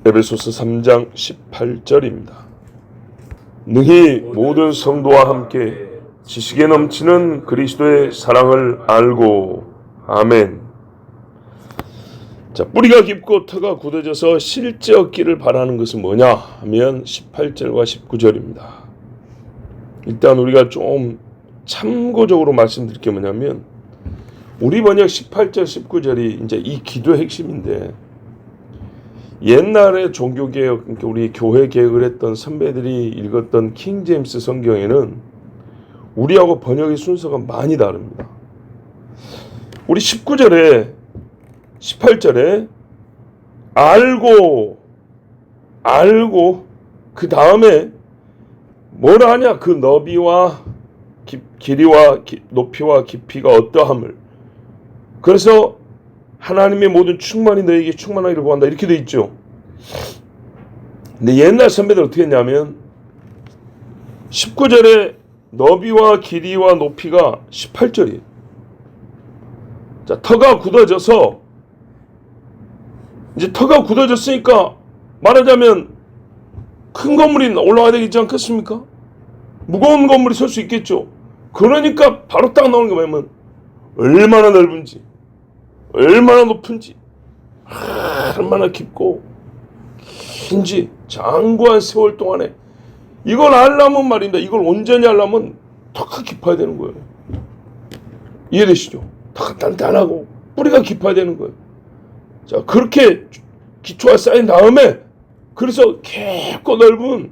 에베소서 3장 18절입니다. 능히 모든 성도와 함께 지식에 넘치는 그리스도의 사랑을 알고. 아멘. 자, 뿌리가 깊고 터가 굳어져서 실제 얻기를 바라는 것은 뭐냐 하면 18절과 19절입니다. 일단 우리가 좀 참고적으로 말씀드릴 게 뭐냐면, 우리 번역 18절 19절이 이제 이 기도의 핵심인데, 옛날에 종교개혁, 그러니까 우리 교회 개혁을 했던 선배들이 읽었던 킹제임스 성경에는 우리하고 번역의 순서가 많이 다릅니다. 우리 19절에 18절에 알고 그 다음에 뭐라 하냐, 그 너비와 길이와 높이와 깊이가 어떠함을, 그래서 하나님의 모든 충만이 너에게 충만하기를 구한다, 이렇게 돼 있죠. 근데 옛날 선배들 어떻게 했냐면 19절에 너비와 길이와 높이가 18절이에요. 자, 터가 굳어져서, 이제 터가 굳어졌으니까 말하자면 큰 건물이 올라와야 되지 않겠습니까? 무거운 건물이 설 수 있겠죠. 그러니까 바로 딱 나오는 게 뭐냐면, 얼마나 넓은지, 얼마나 높은지, 얼마나 깊고 긴지, 장구한 세월 동안에 이걸 알려면 말입니다. 이걸 온전히 알려면 턱가 깊어야 되는 거예요. 이해되시죠? 턱가 단단하고 뿌리가 깊어야 되는 거예요. 자, 그렇게 기초가 쌓인 다음에, 그래서 깊고 넓은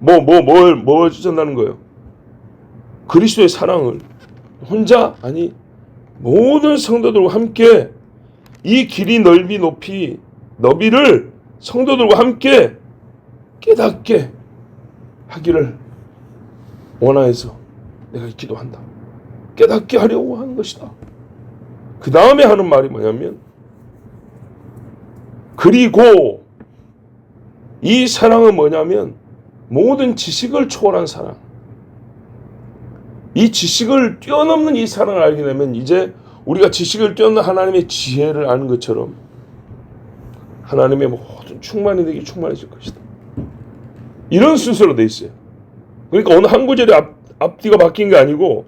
뭘 주전다는 거예요? 그리스도의 사랑을 혼자, 아니 모든 성도들과 함께 이 길이, 넓이, 높이, 너비를 성도들과 함께 깨닫게 하기를 원하여서 내가 기도한다. 깨닫게 하려고 하는 것이다. 그 다음에 하는 말이 뭐냐면, 그리고 이 사랑은 뭐냐면 모든 지식을 초월한 사랑. 이 지식을 뛰어넘는 이 사랑을 알게 되면, 이제 우리가 지식을 뛰어넘는 하나님의 지혜를 아는 것처럼 하나님의 모든 충만이 되게 충만해질 것이다. 이런 순서로 돼 있어요. 그러니까 오늘 한 구절이 앞뒤가 바뀐 게 아니고,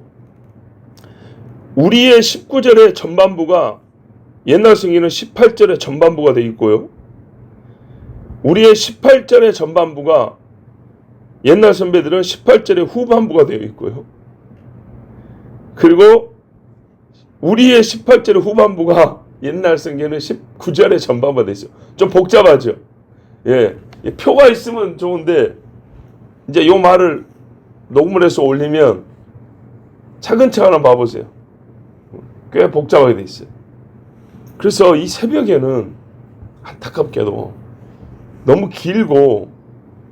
우리의 19절의 전반부가 옛날 성경에는 18절의 전반부가 돼 있고요, 우리의 18절의 전반부가 옛날 선배들은 18절의 후반부가 되어 있고요, 그리고 우리의 18절의 후반부가 옛날 성경에는 19절의 전반부가 되어 있어요. 좀 복잡하죠. 예, 표가 있으면 좋은데, 이제 요 말을 녹음을 해서 올리면 차근차근 한번 봐보세요. 꽤 복잡하게 돼 있어요. 그래서 이 새벽에는 안타깝게도 너무 길고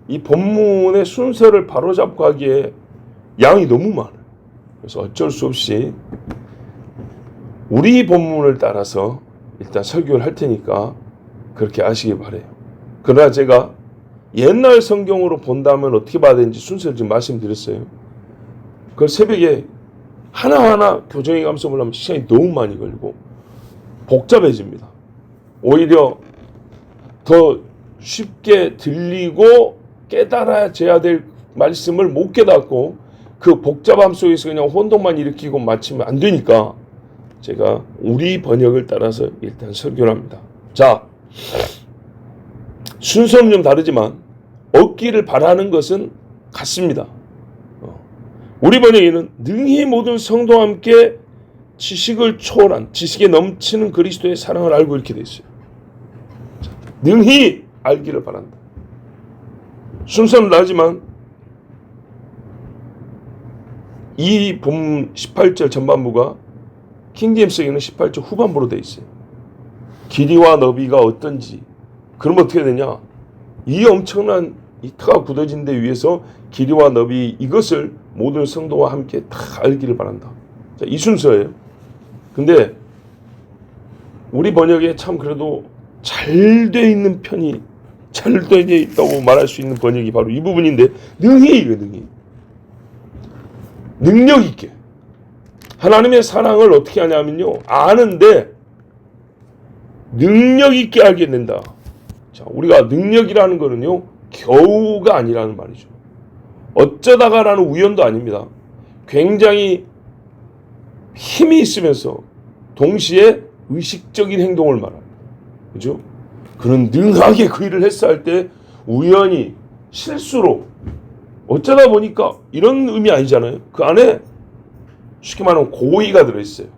이 본문의 순서를 바로잡고 하기에 양이 너무 많아요. 그래서 어쩔 수 없이 우리 본문을 따라서 일단 설교를 할 테니까 그렇게 아시기 바래요. 그러나 제가 옛날 성경으로 본다면 어떻게 봐야 되는지 순서를 지금 말씀드렸어요. 그걸 새벽에 하나하나 교정해 가면서 보려면 시간이 너무 많이 걸리고 복잡해집니다. 오히려 더 쉽게 들리고 깨달아져야 될 말씀을 못 깨닫고 그 복잡함 속에서 그냥 혼동만 일으키고 마치면 안 되니까 제가 우리 번역을 따라서 일단 설교를 합니다. 자, 순서는 좀 다르지만 얻기를 바라는 것은 같습니다. 우리 번역에는 능히 모든 성도와 함께 지식을 초월한, 지식에 넘치는 그리스도의 사랑을 알고, 이렇게 되어 있어요. 능히 알기를 바란다. 순서는 다르지만 이 본문 18절 전반부가 킹제임스에는 18절 후반부로 되어 있어요. 길이와 너비가 어떤지, 그러면 어떻게 되냐, 이 엄청난 이 터가 굳어진 데 위에서 길이와 너비, 이것을 모든 성도와 함께 다 알기를 바란다. 자, 이 순서예요. 근데 우리 번역에 참 그래도 잘 돼 있는 편이, 잘 돼 있다고 말할 수 있는 번역이 바로 이 부분인데, 능히, 능력 있게 하나님의 사랑을 어떻게 하냐면요, 아는데 능력 있게 알게 된다. 자, 우리가 능력이라는 거는요, 겨우가 아니라는 말이죠. 어쩌다가라는 우연도 아닙니다. 굉장히 힘이 있으면서 동시에 의식적인 행동을 말합니다. 그죠? 그는 능하게 그 일을 했어 할 때 우연히 실수로 어쩌다 보니까 이런 의미 아니잖아요. 그 안에 쉽게 말하면 고의가 들어있어요.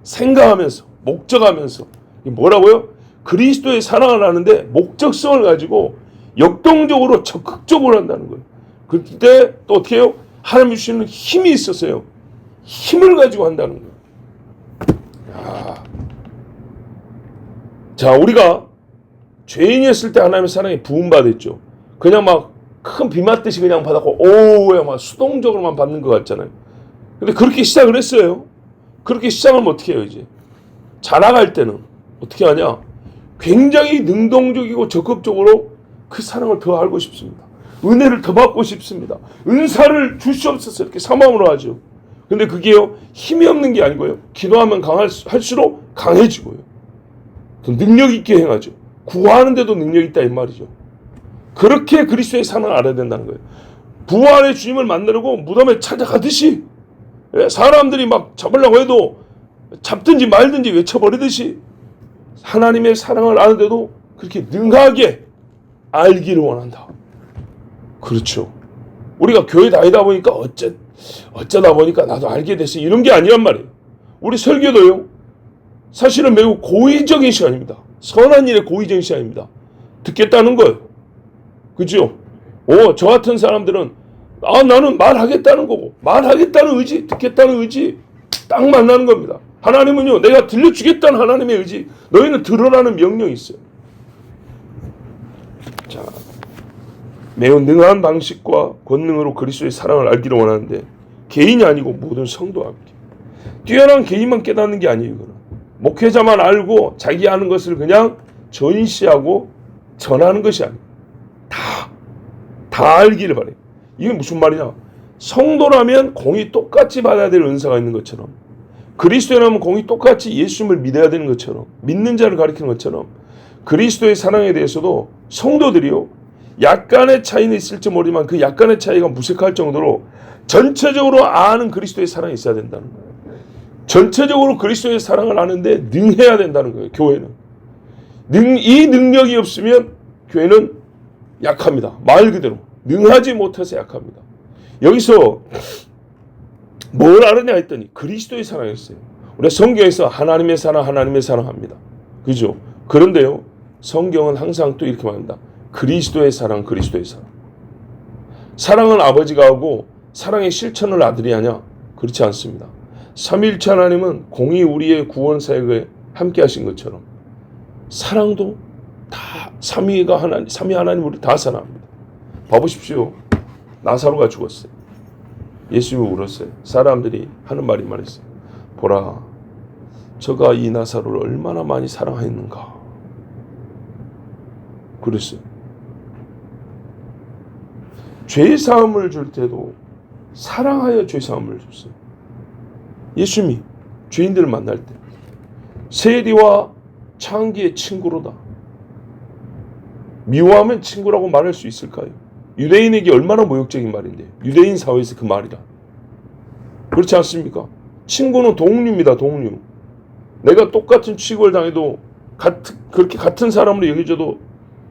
생각하면서 목적하면서 뭐라고요? 그리스도의 사랑을 하는데 목적성을 가지고 역동적으로 적극적으로 한다는 거예요. 그때 또 어떻게 해요? 하나님이 주시는 힘이 있었어요. 힘을 가지고 한다는 거예요. 자, 우리가 죄인이었을 때 하나님의 사랑에 부음받았죠. 그냥 막 큰 비 맞듯이 그냥 받았고 오야 막 수동적으로만 받는 것 같잖아요. 근데 그렇게 시작을 했어요. 그렇게 시작하면 어떻게 해요? 이제 자라갈 때는 어떻게 하냐? 굉장히 능동적이고 적극적으로 그 사랑을 더 알고 싶습니다. 은혜를 더 받고 싶습니다. 은사를 주시옵소서 이렇게 사모함으로 하죠. 근데 그게요, 힘이 없는 게 아니고요, 기도하면 할수록 강해지고요, 더 능력 있게 행하죠. 구하는데도 능력 있다 이 말이죠. 그렇게 그리스도의 사랑을 알아야 된다는 거예요. 부활의 주님을 만나려고 무덤에 찾아가듯이, 사람들이 막 잡으려고 해도 잡든지 말든지 외쳐버리듯이 하나님의 사랑을 아는데도 그렇게 능하게 알기를 원한다. 그렇죠. 우리가 교회 다니다 보니까 어쩌다 보니까 나도 알게 됐어, 이런 게 아니란 말이에요. 우리 설교도요, 사실은 매우 고의적인 시간입니다. 선한 일의 고의적인 시간입니다. 듣겠다는 거예요. 그죠? 저 같은 사람들은 나는 말하겠다는 거고, 말하겠다는 의지, 듣겠다는 의지 딱 만나는 겁니다. 하나님은요, 내가 들려주겠다는 하나님의 의지, 너희는 들으라는 명령이 있어요. 자, 매우 능한 방식과 권능으로 그리스도의 사랑을 알기를 원하는데, 개인이 아니고 모든 성도와 함께, 뛰어난 개인만 깨닫는 게 아니에요. 이거는 목회자만 알고 자기 아는 것을 그냥 전시하고 전하는 것이 아니에요. 다 알기를 바래요. 이게 무슨 말이냐? 성도라면 공이 똑같이 받아야 될 은사가 있는 것처럼, 그리스도라면 공이 똑같이 예수님을 믿어야 되는 것처럼, 믿는 자를 가리키는 것처럼, 그리스도의 사랑에 대해서도 성도들이요, 약간의 차이는 있을지 모르지만 그 약간의 차이가 무색할 정도로 전체적으로 아는 그리스도의 사랑이 있어야 된다는 거예요. 전체적으로 그리스도의 사랑을 아는데 능해야 된다는 거예요. 교회는 이 능력이 없으면 교회는 약합니다. 말 그대로 능하지 못해서 약합니다. 여기서 뭘 알았냐 했더니 그리스도의 사랑이었어요. 우리가 성경에서 하나님의 사랑 합니다. 그죠? 그런데요, 성경은 항상 또 이렇게 말합니다. 그리스도의 사랑. 사랑은 아버지가 하고 사랑의 실천을 아들이 하냐? 그렇지 않습니다. 삼위일체 하나님은 공이 우리의 구원 사역에 함께 하신 것처럼 사랑도 다 삼위 하나님 우리 다 사랑합니다. 봐보십시오. 나사로가 죽었어요. 예수님이 울었어요. 사람들이 하는 말이 말했어요. 보라, 저가 이 나사로를 얼마나 많이 사랑했는가. 그랬어요. 죄사함을 줄 때도 사랑하여 죄사함을 줬어요. 예수님이 죄인들을 만날 때 세리와 창기의 친구로다. 미워하면 친구라고 말할 수 있을까요? 유대인에게 얼마나 모욕적인 말인데, 유대인 사회에서 그 말이라. 그렇지 않습니까? 친구는 동료입니다. 동료. 내가 똑같은 취급을 당해도 그렇게 같은 사람으로 여겨져도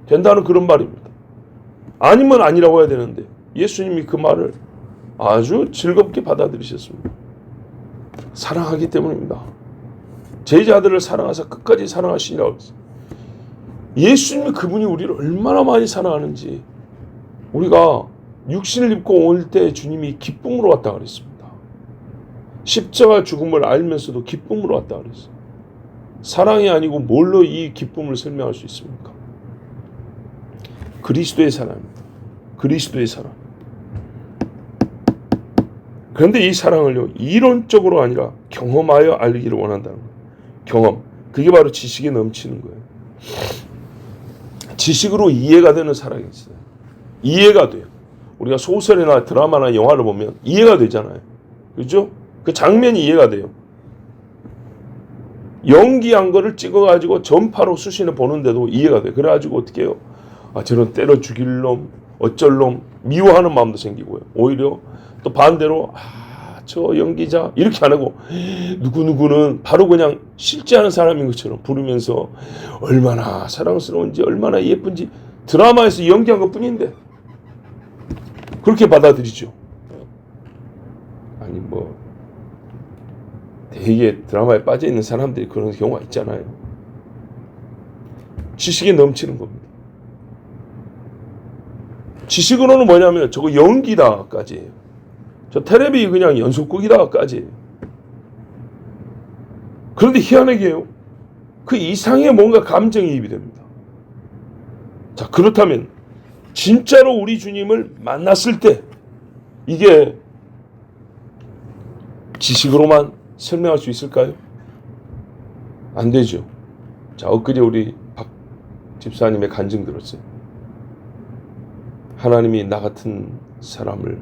된다는 그런 말입니다. 아니면 아니라고 해야 되는데 예수님이 그 말을 아주 즐겁게 받아들이셨습니다. 사랑하기 때문입니다. 제자들을 사랑하사 끝까지 사랑하시니라고 했어요. 예수님이 그분이 우리를 얼마나 많이 사랑하는지, 우리가 육신을 입고 올 때 주님이 기쁨으로 왔다 그랬습니다. 십자가 죽음을 알면서도 기쁨으로 왔다 그랬어요. 사랑이 아니고 뭘로 이 기쁨을 설명할 수 있습니까? 그리스도의 사랑입니다. 그리스도의 사랑. 그런데 이 사랑을요, 이론적으로 아니라 경험하여 알기를 원한다는 거예요. 경험. 그게 바로 지식에 넘치는 거예요. 지식으로 이해가 되는 사랑이 있어요. 이해가 돼요. 우리가 소설이나 드라마나 영화를 보면 이해가 되잖아요. 그렇죠? 그 장면이 이해가 돼요. 연기한 거를 찍어가지고 전파로 수신해 보는데도 이해가 돼요. 그래가지고 어떻게 해요? 저런 때려 죽일 놈, 어쩔 놈, 미워하는 마음도 생기고요. 오히려 또 반대로 저 연기자 이렇게 안 하고 누구누구는 바로 그냥 실제하는 사람인 것처럼 부르면서 얼마나 사랑스러운지 얼마나 예쁜지 드라마에서 연기한 것뿐인데 그렇게 받아들이죠. 아니 되게 드라마에 빠져있는 사람들이 그런 경우가 있잖아요. 지식이 넘치는 겁니다. 지식으로는 뭐냐면 저거 연기다까지, 저 텔레비 그냥 연속극이다까지. 그런데 희한하게요, 그 이상의 뭔가 감정이입이 됩니다. 자, 그렇다면 진짜로 우리 주님을 만났을 때 이게 지식으로만 설명할 수 있을까요? 안 되죠. 자, 엊그제 우리 박 집사님의 간증 들었어요. 하나님이 나 같은 사람을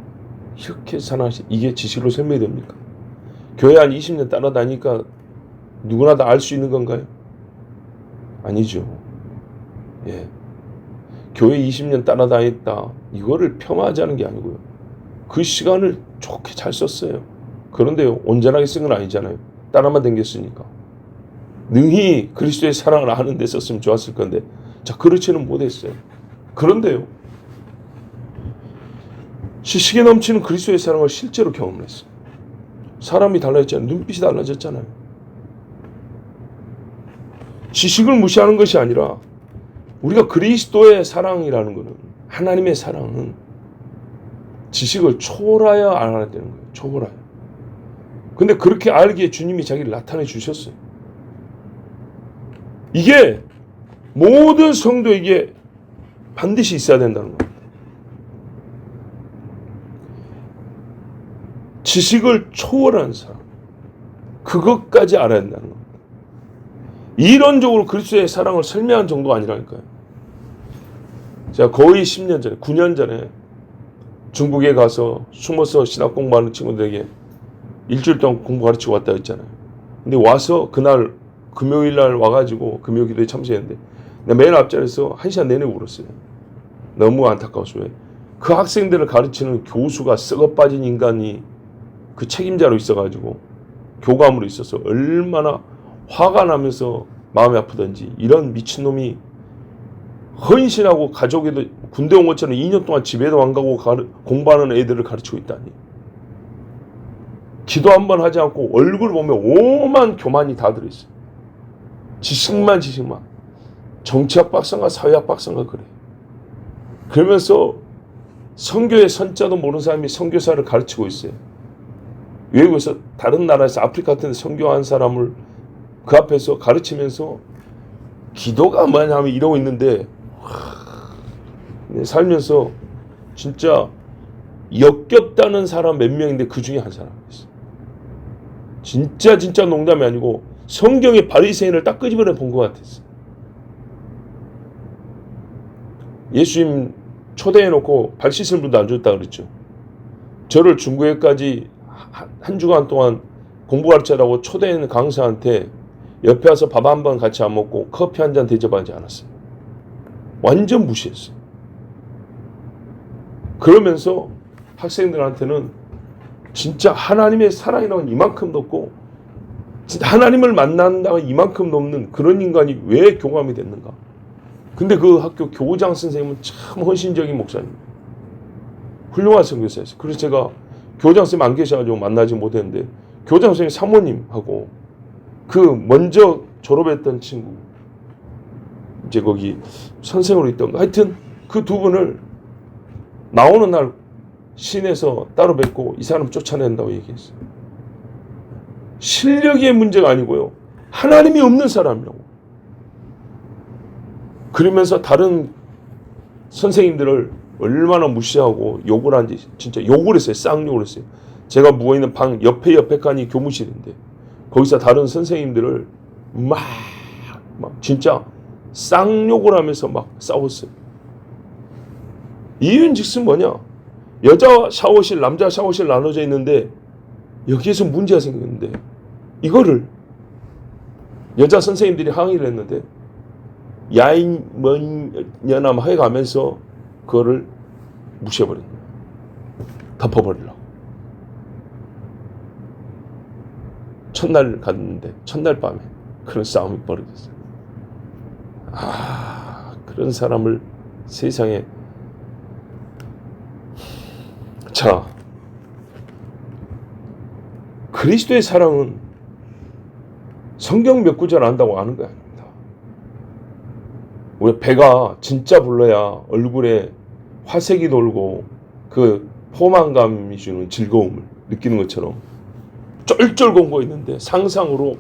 이렇게 사랑하시, 이게 지식으로 설명이 됩니까? 교회 한 20년 따라다니까 누구나 다 알 수 있는 건가요? 아니죠. 예. 교회 20년 따라다녔다, 이거를 폄하하자는 게 아니고요. 그 시간을 좋게 잘 썼어요. 그런데요, 온전하게 쓴 건 아니잖아요. 따라만 댕겼으니까. 능히 그리스도의 사랑을 아는 데 썼으면 좋았을 건데, 자, 그렇지는 못했어요. 그런데요, 지식에 넘치는 그리스도의 사랑을 실제로 경험했어요. 사람이 달라졌잖아요. 눈빛이 달라졌잖아요. 지식을 무시하는 것이 아니라 우리가 그리스도의 사랑이라는 것은, 하나님의 사랑은 지식을 초월하여 알아야 되는 거예요. 초월하여. 근데 그렇게 알기에 주님이 자기를 나타내 주셨어요. 이게 모든 성도에게 반드시 있어야 된다는 겁니다. 지식을 초월한 사람, 그것까지 알아야 된다는 겁니다. 이론적으로 그리스도의 사랑을 설명한 정도가 아니라니까요. 제가 거의 10년 전에, 9년 전에 중국에 가서 숨어서 신학 공부하는 친구들에게 일주일 동안 공부 가르치고 왔다 했잖아요. 근데 와서 그날 금요일 날 와가지고 금요 기도에 참석했는데 내가 맨 앞자리에서 1시간 내내 울었어요. 너무 안타까워서. 왜? 그 학생들을 가르치는 교수가 썩어 빠진 인간이 그 책임자로 있어가지고 교감으로 있어서 얼마나 화가 나면서 마음이 아프던지, 이런 미친놈이 헌신하고 가족에도 군대 온 것처럼 2년 동안 집에도 안 가고 공부하는 애들을 가르치고 있다니. 기도 한 번 하지 않고 얼굴 보면 오만 교만이 다 들어있어요. 지식만. 정치학 박사인가 사회학 박사인가 그래. 그러면서 선교의 선자도 모르는 사람이 선교사를 가르치고 있어요. 외국에서 다른 나라에서 아프리카 같은 데 선교한 사람을 그 앞에서 가르치면서 기도가 뭐냐면 이러고 있는데, 살면서 진짜 역겹다는 사람 몇 명인데 그 중에 한 사람이었어요. 진짜 농담이 아니고 성경의 바리새인을 딱 끄집어내 본 것 같았어요. 예수님 초대해놓고 발 씻을 분도 안 줬다 그랬죠. 저를 중국에까지 한 주간 동안 공부 가르치라고 초대한 강사한테 옆에 와서 밥 한 번 같이 안 먹고 커피 한 잔 대접하지 않았어요. 완전 무시했어요. 그러면서 학생들한테는 진짜 하나님의 사랑이라는 이만큼도 없고, 진짜 하나님을 만난다고 이만큼 넘는 그런 인간이 왜 교감이 됐는가. 근데 그 학교 교장 선생님은 참 헌신적인 목사님, 훌륭한 선교사였어요. 그래서 제가 교장 선생님 안 계셔가지고 만나지 못했는데, 교장 선생님 사모님하고 그 먼저 졸업했던 친구, 이제 거기 선생으로 있던 거, 하여튼 그 두 분을 나오는 날 시내에서 따로 뵙고 이 사람 쫓아낸다고 얘기했어요. 실력의 문제가 아니고요, 하나님이 없는 사람이라고. 그러면서 다른 선생님들을 얼마나 무시하고 욕을 한지, 진짜 욕을 했어요. 쌍욕을 했어요. 제가 묵어있는 방 옆에 칸이 교무실인데 거기서 다른 선생님들을 막 진짜 쌍욕을 하면서 막 싸웠어요. 이유인즉슨 뭐냐, 여자 샤워실, 남자 샤워실 나눠져 있는데 여기에서 문제가 생겼는데, 이거를 여자 선생님들이 항의를 했는데 야인 뭐냐나 해가면서 그거를 무시해버린 거예요. 덮어버리려고. 첫날 갔는데 첫날 밤에 그런 싸움이 벌어졌어요. 그런 사람을 세상에. 자, 그리스도의 사랑은 성경 몇 구절 안다고 아는 거 아닙니다. 우리 배가 진짜 불러야 얼굴에 화색이 돌고 그 포만감이 주는 즐거움을 느끼는 것처럼 쫄쫄 공고 있는데 상상으로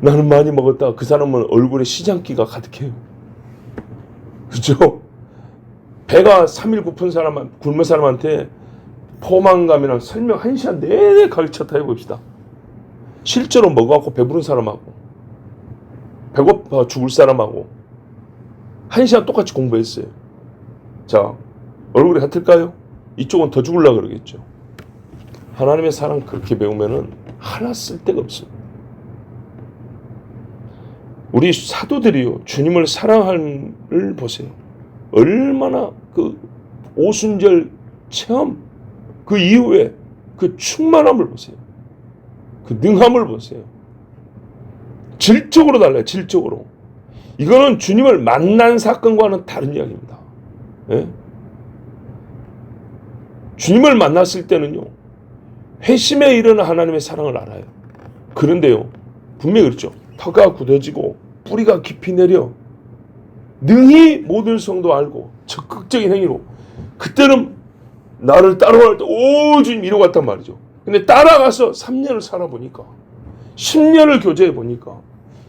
나는 많이 먹었다. 그 사람은 얼굴에 시장기가 가득해요. 그렇죠? 배가 3일 굶은 사람한테 포만감이랑 설명 1시간 내내 가르쳤다 해봅시다. 실제로 먹어갖고 배부른 사람하고 배고파 죽을 사람하고 1시간 똑같이 공부했어요. 자, 얼굴이 같을까요? 이쪽은 더 죽으려고 그러겠죠. 하나님의 사랑 그렇게 배우면은 하나 쓸 데가 없어요. 우리 사도들이요, 주님을 사랑하는 보세요. 얼마나 그 오순절 체험, 그 이후에 그 충만함을 보세요. 그 능함을 보세요. 질적으로 달라요. 질적으로. 이거는 주님을 만난 사건과는 다른 이야기입니다. 예? 주님을 만났을 때는요, 회심에 이르는 하나님의 사랑을 알아요. 그런데요, 분명히 그렇죠. 터가 굳어지고 뿌리가 깊이 내려 능히 모든 성도 알고 적극적인 행위로. 그때는 나를 따라갈 때 오 주님 이러고 갔단 말이죠. 근데 따라가서 3년을 살아보니까, 10년을 교제해보니까,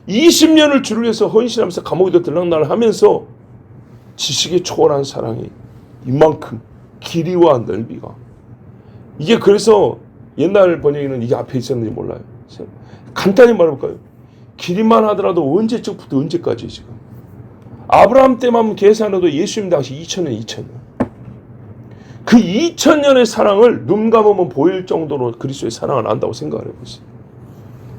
20년을 주를 위해서 헌신하면서 감옥에도 들락날락 하면서 지식의 초월한 사랑이 이만큼 길이와 넓이가. 이게 그래서 옛날 번역에는 이게 앞에 있었는지 몰라요. 간단히 말해볼까요? 길이만 하더라도 언제적부터 언제까지 지금. 아브라함 때만 계산해도 예수님 당시 2000년. 그 2000년의 사랑을 눈 감으면 보일 정도로 그리스도의 사랑을 안다고 생각을 해보세요.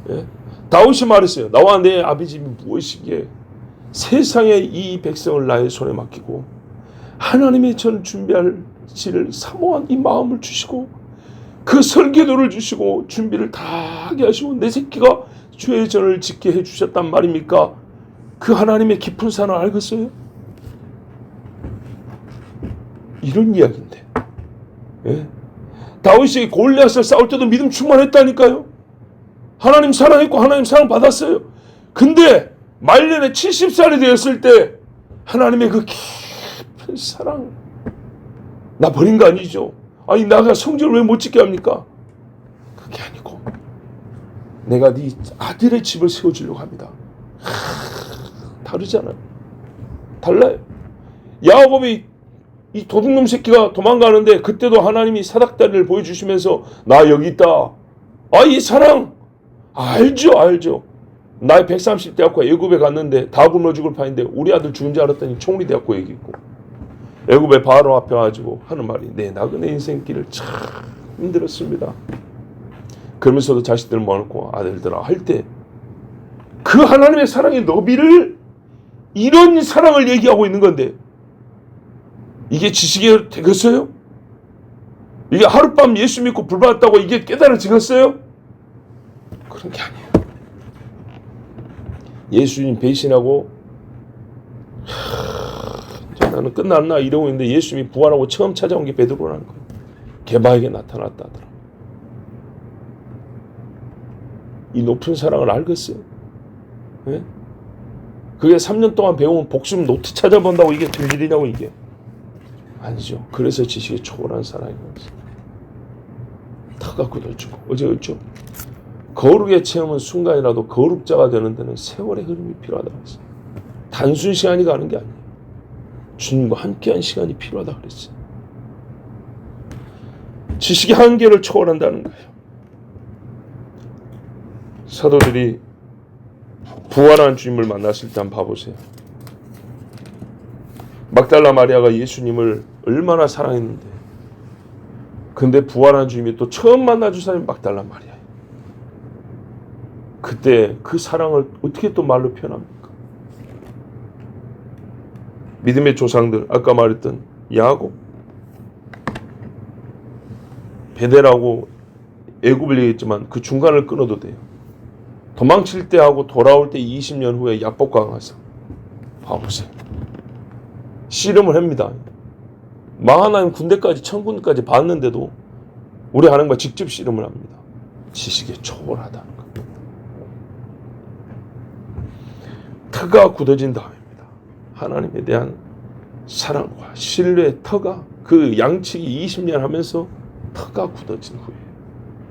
예? 다윗이 말했어요. 나와 내 아버지 무엇이기에 세상의 이 백성을 나의 손에 맡기고 하나님의 전 준비할 지를 사모한 이 마음을 주시고 그 설계도를 주시고 준비를 다 하게 하시고 내 새끼가 주의 전을 짓게 해주셨단 말입니까? 그 하나님의 깊은 사랑을 알겠어요? 이런 이야기인데. 예? 다윗이 골리앗을 싸울 때도 믿음 충만했다니까요. 하나님 사랑했고 하나님 사랑 받았어요. 근데 말년에 70살이 되었을 때 하나님의 그 깊은 사랑, 나 버린 거 아니죠? 아니 나가 성전을 왜 못 짓게 합니까? 그게 아니고 내가 네 아들의 집을 세워주려고 합니다. 다르잖아요. 달라요. 야곱이 이 도둑놈 새끼가 도망가는데 그때도 하나님이 사닥다리를 보여주시면서 나 여기 있다. 이 사랑 알죠. 나이 130 되었고 애굽에 갔는데 다 굶어 죽을 판인데 우리 아들 죽은 줄 알았더니 총리 되었고 얘기 있고 애굽의 바로 앞에 와가지고 하는 말이 내 나그네 인생길을 참 힘들었습니다. 그러면서도 자식들 모아놓고 아들들아 할 때 그 하나님의 사랑의 너비를 이런 사랑을 얘기하고 있는 건데 이게 지식이 되겠어요? 이게 하룻밤 예수 믿고 불 받았다고 이게 깨달아지겠어요? 그런 게 아니에요. 예수님 배신하고 나는 끝났나 이러고 있는데 예수님이 부활하고 처음 찾아온 게 베드로라는 거예요. 개바에게 나타났다 하더라. 이 높은 사랑을 알겠어요? 네? 그게 3년 동안 배운 복습 노트 찾아본다고 이게 될 일이냐고 이게. 아니죠. 그래서 지식이 초월한 사랑인 거지. 터가 굳어지고 어제 그랬죠. 거룩의 체험은 순간이라도 거룩자가 되는 데는 세월의 흐름이 필요하다고 했어요. 단순 시간이 가는 게 아니에요. 주님과 함께한 시간이 필요하다고 그랬어요. 지식의 한계를 초월한다는 거예요. 사도들이 부활한 주님을 만났을 때 한번 봐보세요. 막달라 마리아가 예수님을 얼마나 사랑했는데 근데 부활한 주님이 또 처음 만나준 사람이 막달라 마리아예요. 그때 그 사랑을 어떻게 또 말로 표현합니까? 믿음의 조상들, 아까 말했던 야곱, 베델하고 애굽을 얘기했지만 그 중간을 끊어도 돼요. 도망칠 때 하고 돌아올 때 20년 후에 야복강 가서 봐보세요. 씨름을 합니다. 마하나임 군대까지 천군까지 봤는데도 우리 하나님과 직접 씨름을 합니다. 지식에 초월하다는 겁니다. 터가 굳어진 다음입니다. 하나님에 대한 사랑과 신뢰의 터가, 그 양치기 20년 하면서 터가 굳어진 후에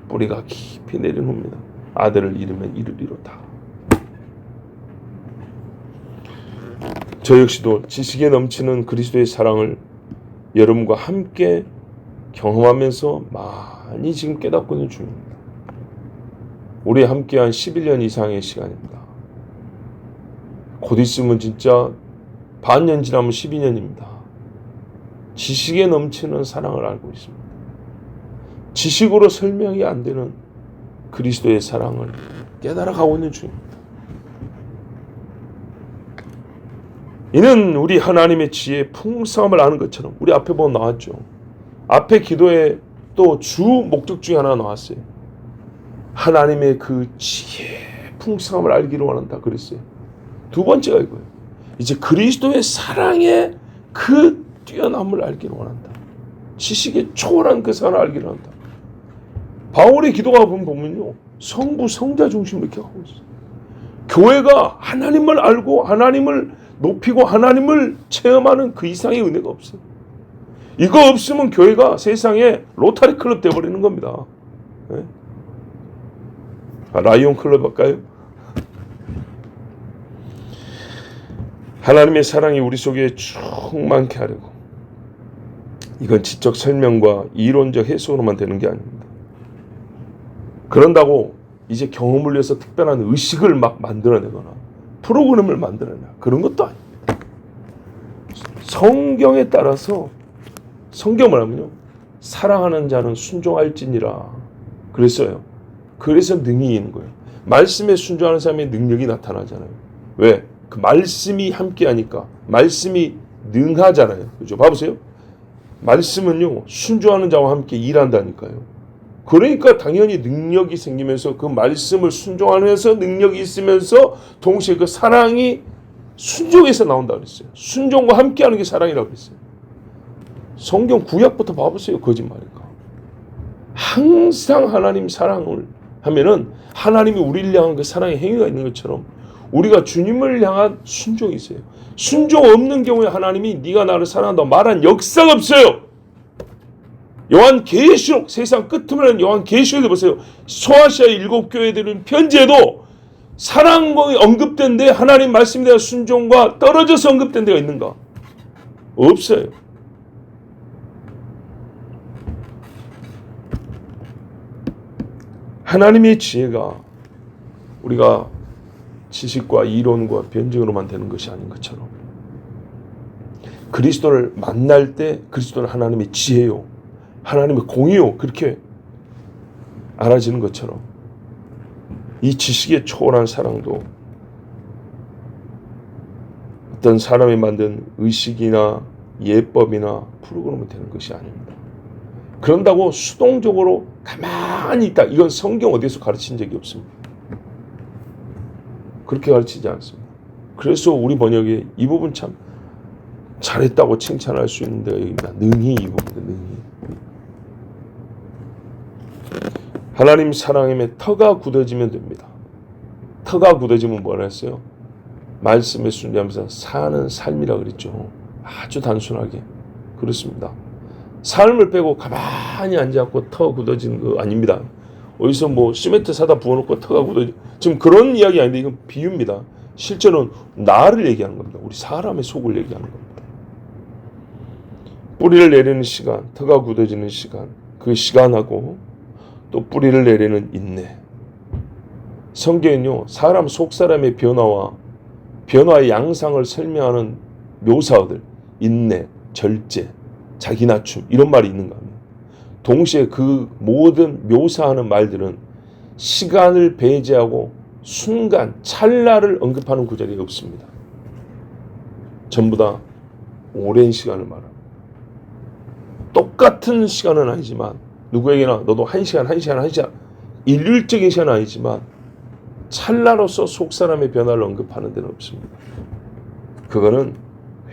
뿌리가 깊이 내린 후입니다. 아들을 잃으면 이를 이루다. 저 역시도 지식에 넘치는 그리스도의 사랑을 여러분과 함께 경험하면서 많이 지금 깨닫고 있는 중입니다. 우리 함께한 11년 이상의 시간입니다. 곧 있으면 진짜 반년 지나면 12년입니다. 지식에 넘치는 사랑을 알고 있습니다. 지식으로 설명이 안 되는 그리스도의 사랑을 깨달아가고 있는 중입니다. 이는 우리 하나님의 지혜의 풍성함을 아는 것처럼, 우리 앞에 보면 나왔죠. 앞에 기도에 또 주 목적 중에 하나 나왔어요. 하나님의 그 지혜의 풍성함을 알기를 원한다 그랬어요. 두 번째가 이거예요. 이제 그리스도의 사랑의 그 뛰어남을 알기를 원한다. 지식에 초월한 그 사랑을 알기를 원한다. 바울의 기도가 보면요, 성부 성자 중심으로 이렇게 하고 있어요. 교회가 하나님을 알고 하나님을 높이고 하나님을 체험하는 그 이상의 은혜가 없어요. 이거 없으면 교회가 세상에 로타리 클럽 돼버리는 겁니다. 네? 라이온 클럽 할까요? 하나님의 사랑이 우리 속에 충만케 하려고, 이건 지적 설명과 이론적 해석으로만 되는 게 아닙니다. 그런다고 이제 경험을 위해서 특별한 의식을 막 만들어내거나 프로그램을 만들어내거나 그런 것도 아닙니다. 성경에 따라서, 성경을 하면요, 사랑하는 자는 순종할지니라 그랬어요. 그래서 능이 있는 거예요. 말씀에 순종하는 사람의 능력이 나타나잖아요. 왜? 그 말씀이 함께하니까. 말씀이 능하잖아요. 그죠? 봐보세요. 말씀은요, 순종하는 자와 함께 일한다니까요. 그러니까 당연히 능력이 생기면서 그 말씀을 순종하면서 능력이 있으면서 동시에 그 사랑이 순종에서 나온다고 그랬어요. 순종과 함께하는 게 사랑이라고 그랬어요. 성경 구약부터 봐보세요. 거짓말일까? 항상 하나님 사랑을 하면은 하나님이 우리를 향한 그 사랑의 행위가 있는 것처럼 우리가 주님을 향한 순종이 있어요. 순종 없는 경우에 하나님이 네가 나를 사랑한다고 말한 역사가 없어요. 요한계시록, 세상 끝으로는 요한계시록에 보세요. 소아시아 7교회들은 편지에도 사랑이 언급된데 하나님 말씀에 대한 순종과 떨어져서 언급된 데가 있는가? 없어요. 하나님의 지혜가 우리가 지식과 이론과 변증으로만 되는 것이 아닌 것처럼, 그리스도를 만날 때 그리스도는 하나님의 지혜요, 하나님의 공의요, 그렇게 알아지는 것처럼 이 지식에 초월한 사랑도 어떤 사람이 만든 의식이나 예법이나 프로그램이 되는 것이 아닙니다. 그런다고 수동적으로 가만히 있다, 이건 성경 어디에서 가르친 적이 없습니다. 그렇게 가르치지 않습니다. 그래서 우리 번역에 이 부분 참 잘했다고 칭찬할 수 있는 데가 여기입니다. 능히, 이 부분입니다. 능히. 하나님 사랑임에 터가 굳어지면 됩니다. 터가 굳어지면 뭐라 했어요? 말씀에 순종하면서 사는 삶이라 그랬죠. 아주 단순하게. 그렇습니다. 삶을 빼고 가만히 앉아갖고 터 굳어지는 거 아닙니다. 어디서 뭐 시멘트 사다 부어놓고 터가 굳어지, 지금 그런 이야기 아닌데 이건 비유입니다. 실제로는 나를 얘기하는 겁니다. 우리 사람의 속을 얘기하는 겁니다. 뿌리를 내리는 시간, 터가 굳어지는 시간, 그 시간하고 또 뿌리를 내리는 인내. 성경은요, 사람 속사람의 변화의 양상을 설명하는 묘사어들, 인내, 절제, 자기 낮춤, 이런 말이 있는가 하면, 동시에 그 모든 묘사하는 말들은 시간을 배제하고 순간, 찰나를 언급하는 구절이 없습니다. 전부 다 오랜 시간을 말합니다. 똑같은 시간은 아니지만 누구에게나 너도 1시간 일률적인 시간은 아니지만 찰나로서 속사람의 변화를 언급하는 데는 없습니다. 그거는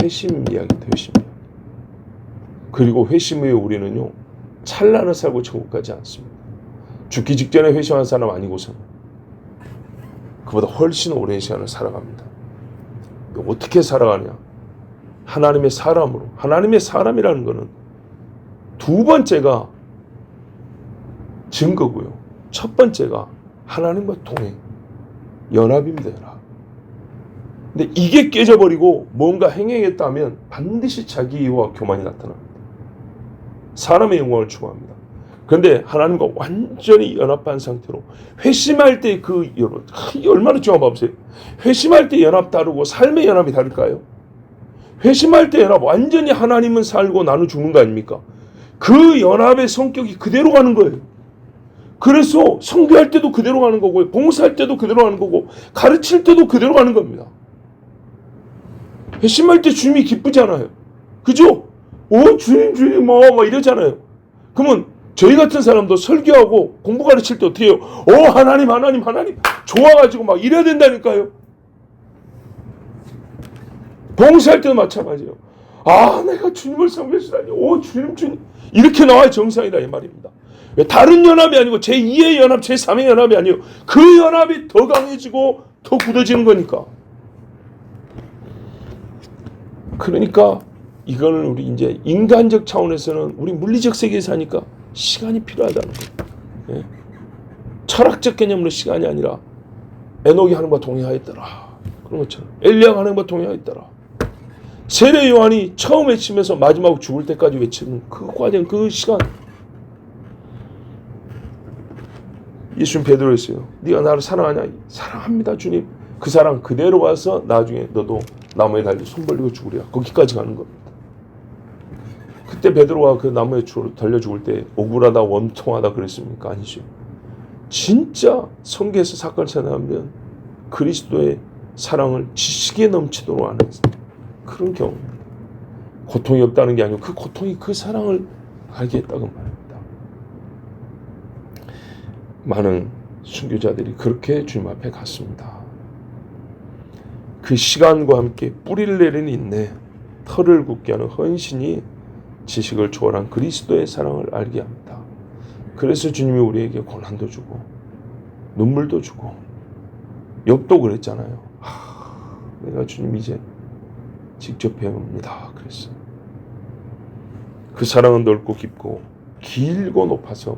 회심 이야기입니다. 회심 이야기. 그리고 회심 후에 우리는요 찰나를 살고 천국 가지 않습니다. 죽기 직전에 회심한 사람 아니고서는 그보다 훨씬 오랜 시간을 살아갑니다. 어떻게 살아가냐? 하나님의 사람으로. 하나님의 사람이라는 것은 두 번째가 증거고요. 첫 번째가 하나님과 동행, 연합입니다. 연합. 근데 이게 깨져버리고 뭔가 행행했다 하면 반드시 자기 이유와 교만이 나타납니다. 사람의 영광을 추구합니다. 그런데 하나님과 완전히 연합한 상태로 회심할 때 그 여러분 얼마나 중요한 보세요. 회심할 때 연합 다르고 삶의 연합이 다를까요? 회심할 때 연합 완전히 하나님은 살고 나는 죽는 거 아닙니까? 그 연합의 성격이 그대로 가는 거예요. 그래서 선교할 때도 그대로 가는 거고 봉사할 때도 그대로 가는 거고 가르칠 때도 그대로 가는 겁니다. 회심할 때 주님이 기쁘지 않아요. 그죠? 주님 막 이러잖아요. 그러면 저희 같은 사람도 설교하고 공부 가르칠 때 어떻게 해요? 하나님 좋아가지고 막 이래야 된다니까요. 봉사할 때도 마찬가지예요. 내가 주님을 섬겼으다니. 주님 이렇게 나와야 정상이다 이 말입니다. 왜 다른 연합이 아니고 제2의 연합, 제3의 연합이 아니에요. 그 연합이 더 강해지고 더 굳어지는 거니까. 그러니까 이거는 우리 이제 인간적 차원에서는 우리 물리적 세계에 사니까 시간이 필요하다는 거예요. 예? 철학적 개념으로 시간이 아니라 에녹이 하나님과 동행하였더라. 그런 것처럼 엘리야가 하나님과 동행하였더라. 세례 요한이 처음 외치면서 마지막 죽을 때까지 외치는 그 과정, 그 시간. 예수님 베드로에 있어요. 네가 나를 사랑하냐? 사랑합니다 주님. 그 사랑 그대로 가서 나중에 너도 나무에 달려 손 벌리고 죽으랴. 거기까지 가는 겁니다. 그때 베드로가 그 나무에 달려 죽을 때 억울하다 원통하다 그랬습니까? 아니죠. 진짜 성경에서 사건을 찾아보면 그리스도의 사랑을 지식에 넘치도록 하는 그런 경우입니다. 고통이 없다는 게 아니고 그 고통이 그 사랑을 알게 했다고 말합니다. 많은 순교자들이 그렇게 주님 앞에 갔습니다. 그 시간과 함께 뿌리를 내리는 인내, 털을 굳게 하는 헌신이 지식을 초월한 그리스도의 사랑을 알게 합니다. 그래서 주님이 우리에게 고난도 주고 눈물도 주고 욥도 그랬잖아요. 내가 주님 이제 직접 배웁니다. 그랬어요. 그 사랑은 넓고 깊고 길고 높아서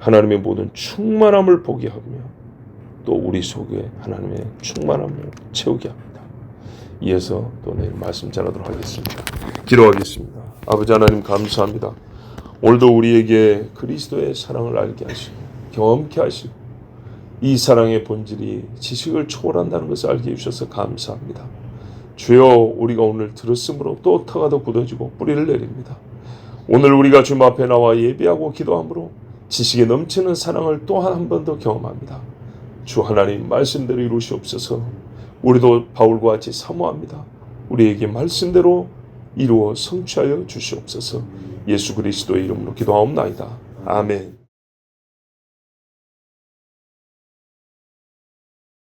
하나님의 모든 충만함을 보게 하며 또 우리 속에 하나님의 충만함을 채우게 합니다. 이어서 또 내일 말씀 전하도록 하겠습니다. 기도하겠습니다. 아버지 하나님 감사합니다. 오늘도 우리에게 그리스도의 사랑을 알게 하시고 경험케 하시고 이 사랑의 본질이 지식을 초월한다는 것을 알게 해주셔서 감사합니다. 주여 우리가 오늘 들었으므로 또 터가 더 굳어지고 뿌리를 내립니다. 오늘 우리가 주님 앞에 나와 예배하고 기도함으로 지식에 넘치는 사랑을 또 한 번 더 경험합니다. 주 하나님 말씀대로 이루시옵소서. 우리도 바울과 같이 사모합니다. 우리에게 말씀대로 이루어 성취하여 주시옵소서. 예수 그리스도의 이름으로 기도하옵나이다. 아멘.